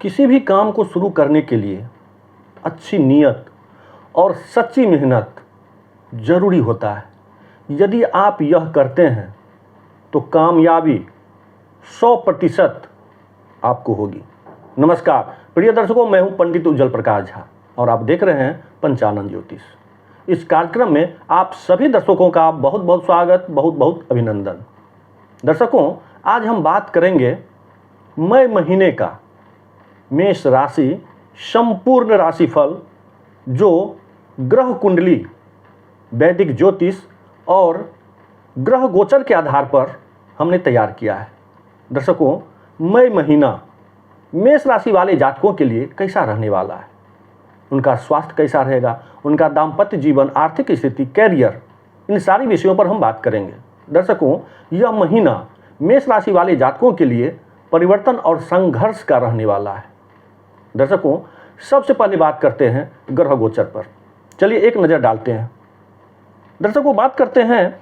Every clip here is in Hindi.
किसी भी काम को शुरू करने के लिए अच्छी नीयत और सच्ची मेहनत जरूरी होता है। यदि आप यह करते हैं तो कामयाबी 100% आपको होगी। नमस्कार प्रिय दर्शकों, मैं हूं पंडित उज्जवल प्रकाश झा और आप देख रहे हैं पंचानन ज्योतिष। इस कार्यक्रम में आप सभी दर्शकों का बहुत बहुत स्वागत, बहुत बहुत अभिनंदन। दर्शकों, आज हम बात करेंगे मई महीने का मेष राशि संपूर्ण राशिफल जो ग्रह कुंडली, वैदिक ज्योतिष और ग्रह गोचर के आधार पर हमने तैयार किया है। दर्शकों, मई महीना मेष राशि वाले जातकों के लिए कैसा रहने वाला है, उनका स्वास्थ्य कैसा रहेगा, उनका दाम्पत्य जीवन, आर्थिक स्थिति, कैरियर, इन सारी विषयों पर हम बात करेंगे। दर्शकों, यह महीना मेष राशि वाले जातकों के लिए परिवर्तन और संघर्ष का रहने वाला है। दर्शकों, सबसे पहले बात करते हैं ग्रह गोचर पर। चलिए एक नज़र डालते हैं। दर्शकों, बात करते हैं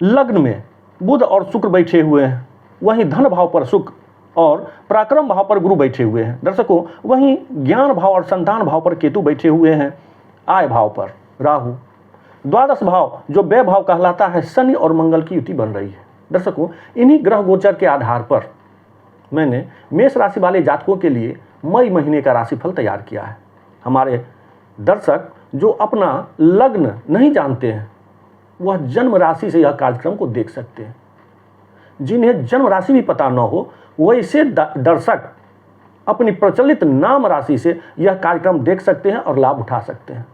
लग्न में बुध और शुक्र बैठे हुए हैं, वहीं धन भाव पर शुक्र और पराक्रम भाव पर गुरु बैठे हुए हैं। दर्शकों, वहीं ज्ञान भाव और संतान भाव पर केतु बैठे हुए हैं, आय भाव पर राहु, द्वादश भाव जो व्यय भाव कहलाता है, शनि और मंगल की युति बन रही है। दर्शकों, इन्हीं ग्रह गोचर के आधार पर मैंने मेष राशि वाले जातकों के लिए मई महीने का राशिफल तैयार किया है। हमारे दर्शक जो अपना लग्न नहीं जानते हैं वह जन्म राशि से यह कार्यक्रम को देख सकते हैं। जिन्हें जन्म राशि भी पता न हो वैसे दर्शक अपनी प्रचलित नाम राशि से यह कार्यक्रम देख सकते हैं और लाभ उठा सकते हैं।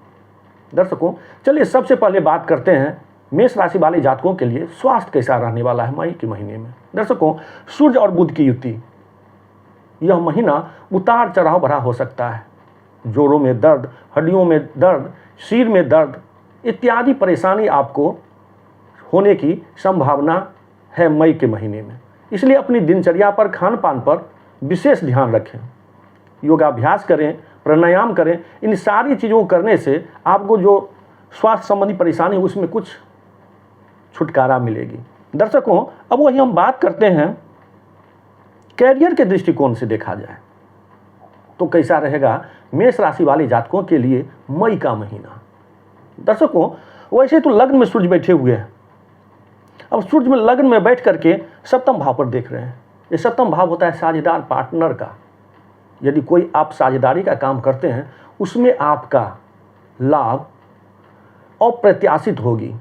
दर्शकों, चलिए सबसे पहले बात करते हैं मेष राशि वाले जातकों के लिए स्वास्थ्य कैसा रहने वाला है मई के महीने में। दर्शकों, सूर्य और बुध की युति, यह महीना उतार चढ़ाव भरा हो सकता है। जोड़ों में दर्द, हड्डियों में दर्द, सिर में दर्द इत्यादि परेशानी आपको होने की संभावना है मई के महीने में। इसलिए अपनी दिनचर्या पर, खान पान पर विशेष ध्यान रखें। योगाभ्यास करें, प्राणायाम करें। इन सारी चीज़ों को करने से आपको जो स्वास्थ्य संबंधी परेशानी है उसमें कुछ छुटकारा मिलेगी। दर्शकों, अब वही हम बात करते हैं कैरियर के दृष्टिकोण से देखा जाए तो कैसा रहेगा मेष राशि वाले जातकों के लिए मई का महीना। दर्शकों, वैसे तो लग्न में सूर्य बैठे हुए हैं। अब सूर्य में लग्न में बैठ करके सप्तम भाव पर देख रहे हैं। ये सप्तम भाव होता है साझेदार, पार्टनर का। यदि कोई आप साझेदारी का काम करते हैं उसमें आपका लाभ अप्रत्याशित होगी,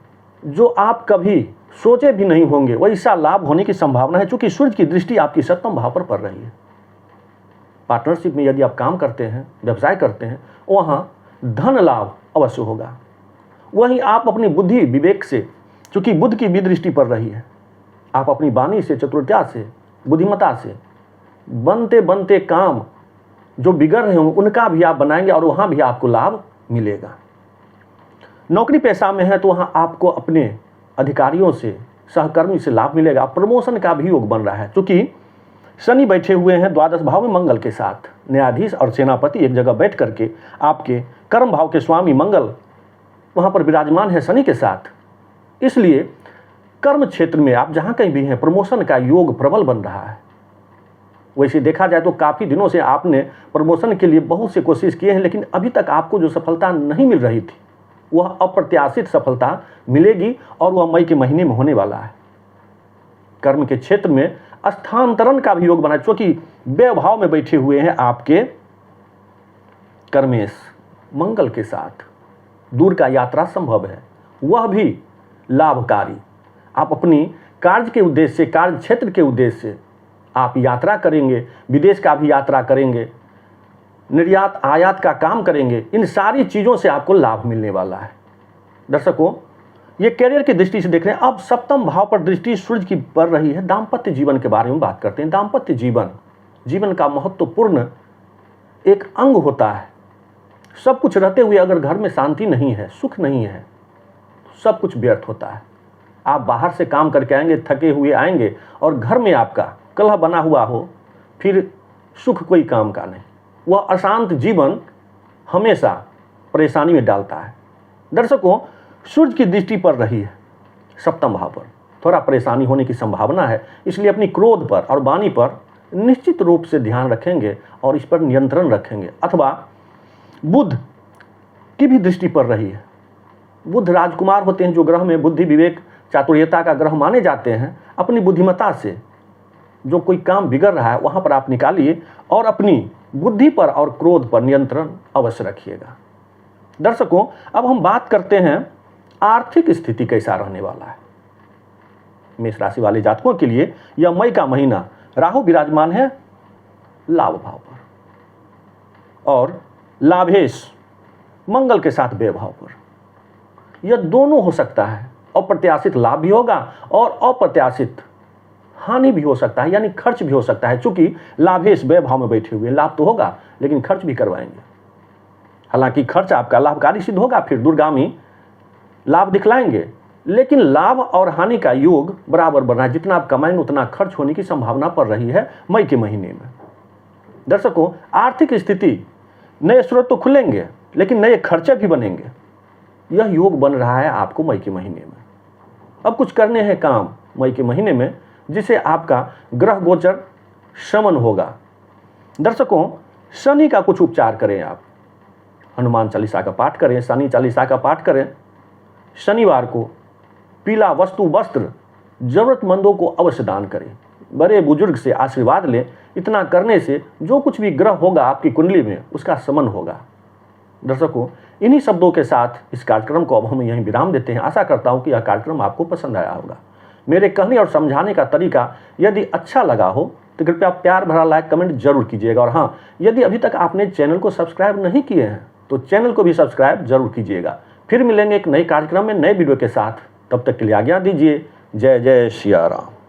जो आप कभी सोचे भी नहीं होंगे वैसा लाभ होने की संभावना है, क्योंकि सूर्य की दृष्टि आपकी सप्तम भाव पर पड़ रही है। पार्टनरशिप में यदि आप काम करते हैं, व्यवसाय करते हैं, वहाँ धन लाभ अवश्य होगा। वहीं आप अपनी बुद्धि विवेक से, चूँकि बुध की भी दृष्टि पड़ रही है, आप अपनी वाणी से, चतुरता से, बुद्धिमत्ता से बनते बनते काम जो बिगड़ रहे होंगे उनका भी आप बनाएंगे और वहाँ भी आपको लाभ मिलेगा। नौकरी पेशा में है तो वहाँ आपको अपने अधिकारियों से, सहकर्मी से लाभ मिलेगा। प्रमोशन का भी योग बन रहा है, क्योंकि शनि बैठे हुए हैं द्वादश भाव में मंगल के साथ। न्यायाधीश और सेनापति एक जगह बैठ करके आपके कर्म भाव के स्वामी मंगल वहाँ पर विराजमान है शनि के साथ। इसलिए कर्म क्षेत्र में आप जहाँ कहीं भी हैं प्रमोशन का योग प्रबल बन रहा है। वैसे देखा जाए तो काफ़ी दिनों से आपने प्रमोशन के लिए बहुत से कोशिश किए हैं, लेकिन अभी तक आपको जो सफलता नहीं मिल रही थी वह अप्रत्याशित सफलता मिलेगी और वह मई के महीने में होने वाला है। कर्म के क्षेत्र में स्थानांतरण का भी योग बना, क्योंकि व्यय भाव में बैठे हुए हैं आपके कर्मेश मंगल के साथ। दूर का यात्रा संभव है, वह भी लाभकारी। आप अपनी कार्य के उद्देश्य से, कार्य क्षेत्र के उद्देश्य से आप यात्रा करेंगे, विदेश का भी यात्रा करेंगे, निर्यात आयात का काम करेंगे। इन सारी चीज़ों से आपको लाभ मिलने वाला है। दर्शकों, ये कैरियर की दृष्टि से देख रहे हैं। अब सप्तम भाव पर दृष्टि सूर्य की पड़ रही है। दाम्पत्य जीवन के बारे में बात करते हैं। दाम्पत्य जीवन का महत्वपूर्ण एक अंग होता है। सब कुछ रहते हुए अगर घर में शांति नहीं है, सुख नहीं है, तो सब कुछ व्यर्थ होता है। आप बाहर से काम करके आएंगे, थके हुए आएंगे और घर में आपका कलह बना हुआ हो, फिर सुख कोई काम का नहीं। वह अशांत जीवन हमेशा परेशानी में डालता है। दर्शकों, सूर्य की दृष्टि पड़ रही है सप्तम भाव पर, थोड़ा परेशानी होने की संभावना है। इसलिए अपनी क्रोध पर और वाणी पर निश्चित रूप से ध्यान रखेंगे और इस पर नियंत्रण रखेंगे। अथवा बुध की भी दृष्टि पड़ रही है। बुध राजकुमार होते हैं, जो ग्रह में बुद्धि विवेक चातुर्यता का ग्रह माने जाते हैं। अपनी बुद्धिमत्ता से जो कोई काम बिगड़ रहा है वहाँ पर आप निकालिए और अपनी बुद्धि पर और क्रोध पर नियंत्रण अवश्य रखिएगा। दर्शकों, अब हम बात करते हैं आर्थिक स्थिति कैसा रहने वाला है। मेष राशि वाले जातकों के लिए यह मई का महीना राहु विराजमान है लाभ भाव पर और लाभेश मंगल के साथ व्यभाव पर। यह दोनों हो सकता है, अप्रत्याशित लाभ भी होगा और अप्रत्याशित हानि भी हो सकता है, यानी खर्च भी हो सकता है। चूंकि लाभेश व्यभाव में बैठे हुए, लाभ तो होगा लेकिन खर्च भी करवाएंगे। हालांकि खर्च आपका लाभकारी सिद्ध होगा, फिर दूरगामी लाभ दिखलाएंगे, लेकिन लाभ और हानि का योग बराबर बढ़ रहा है। जितना आप कमाएंगे उतना खर्च होने की संभावना पड़ रही है मई के महीने में। दर्शकों, आर्थिक स्थिति, नए स्रोत तो खुलेंगे लेकिन नए खर्चे भी बनेंगे। यह योग बन रहा है आपको मई के महीने में। अब कुछ करने हैं काम मई के महीने में, जिसे आपका ग्रह गोचर शमन होगा। दर्शकों, शनि का कुछ उपचार करें। आप हनुमान चालीसा का पाठ करें, शनि चालीसा का पाठ करें। शनिवार को पीला वस्तु वस्त्र जरूरतमंदों को अवश्य दान करें। बड़े बुजुर्ग से आशीर्वाद लें। इतना करने से जो कुछ भी ग्रह होगा आपकी कुंडली में उसका शमन होगा। दर्शकों, इन्हीं शब्दों के साथ इस कार्यक्रम को अब हम यहीं विराम देते हैं। आशा करता हूं कि यह कार्यक्रम आपको पसंद आया होगा। मेरे कहने और समझाने का तरीका यदि अच्छा लगा हो तो कृपया प्यार भरा लाइक कमेंट जरूर कीजिएगा। और हाँ, यदि अभी तक आपने चैनल को सब्सक्राइब नहीं किए हैं तो चैनल को भी सब्सक्राइब जरूर कीजिएगा। फिर मिलेंगे एक नए कार्यक्रम में नए वीडियो के साथ। तब तक के लिए आज्ञा दीजिए। जय जय सिया राम।